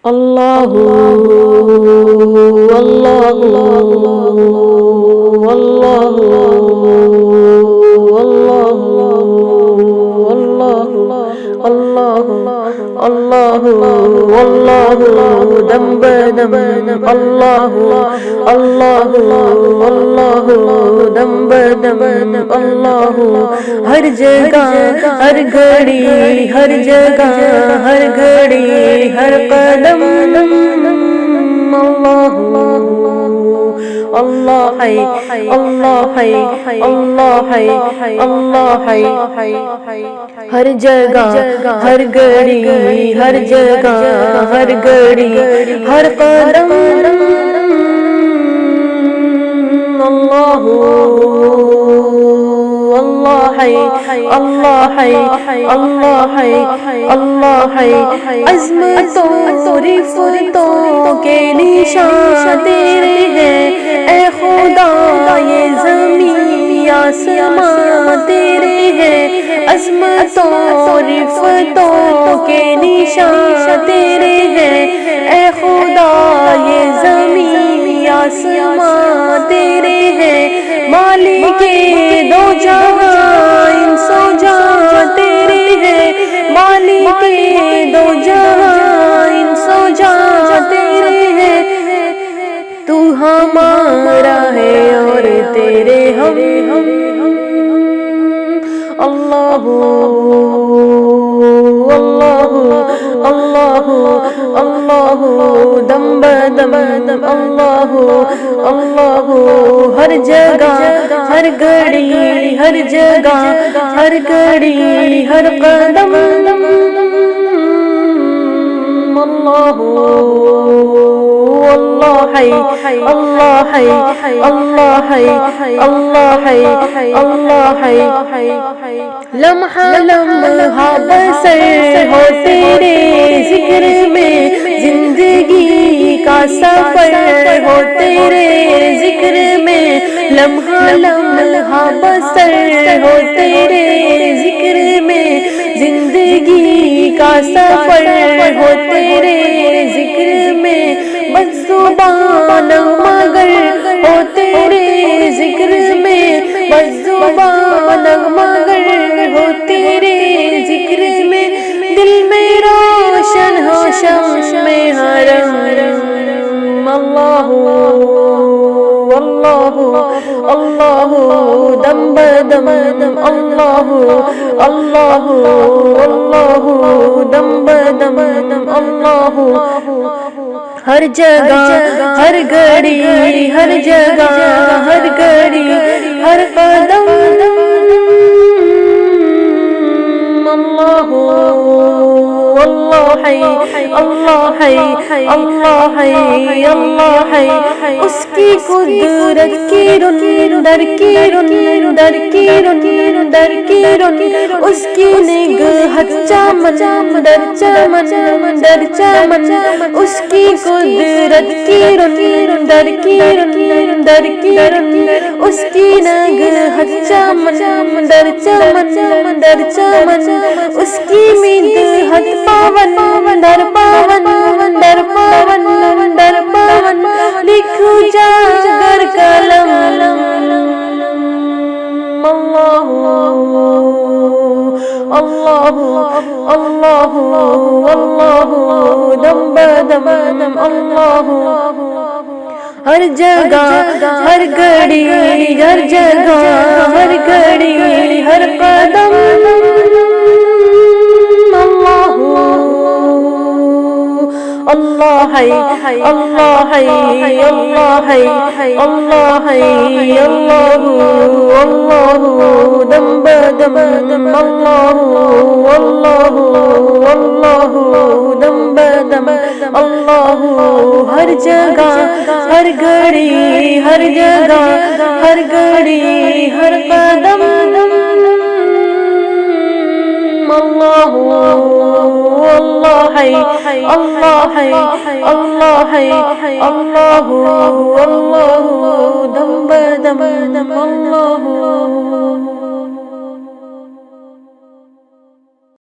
Allahu Allahu Allahu Allahu Allahu Dum Badum Allahu Allahu Allahu Dum Badum Allahu Har Jagha Har Garhi Har Jagha Har Garhi Har Qadam Allahu Allah hai Allah hai Allah hai Allah hai Har Jagha Har Garhi Har Jagha Har Garhi Har Qadam Allahu Allah hai Allah hai Allah hai Allah hai azmaton rifaton ke nishan tere hain اے خدا یہ زمین آسمان تیرے ہیں عظمتوں رفتوں کے نشان تیرے ہیں اے خدا یہ زمین آسمان تیرے ہیں مالک دو جہاں انس و جاں تیرے ہیں مالک دو جہاں انس و جاں تیرے ہیں تو ہمارا ہے اور تیرے ہم اللہ اللہ اللہ اللہ دم بدم اللہ اللہ ہر جگہ ہر گھڑی ہر جگہ ہر گھڑی ہر قدم اللہ اللہ ہے اللہ ہے اللہ ہے اللہ ہے اللہ ہے لمحہ لمحہ بسر ہو تیرے ذکر میں زندگی کا سفر ہو تیرے ذکر میں لمحہ لمحہ بسر ہو تیرے ذکر میں زندگی کا سفر ہو تیرے ذکر میں بس زبان مگر ہو تیرے ذکر میں بس زبان مگر ہو تیرے ذکر میں دل میں روشن ہو شمع حرم اللہ اللہ اللہ دم بدم اللہ اللہ اللہ دم بدم اللہ ہر جگہ ہر گھڑی ہر جگہ ہر گھڑی ہر قدم اللہ اللہ ہے اللہ ہے اللہ ہے اللہ ہے اس کی قدرت کی رن در کی رن در کی رن در کی رن اس کی نگہت چمن در چمن در چمن اس کی قدرت کی رن در کی رن در کی رن اس کی نگہت چمن در چمن در چمن اس کی مدحت پاون در پاون در پاون در پاون لکھو جاگر کلم اللہ اللہ اللہ اللہ دم بدم اللہ ہر جگہ ہر گھڑی ہر جگہ ہر گھڑی ہر قدم اللہ ہے اللہ ہے اللہ ہے اللہ ہے اللہ اللہ دم بدم اللہ اللہ اللہ دم بدم اللہ ہر جگہ ہر گھڑی ہر جگہ ہر گھڑی ہر قدم اللہ اللہ ہے اللہ ہے اللہ ہے اللہ اللہ دم بدم اللہ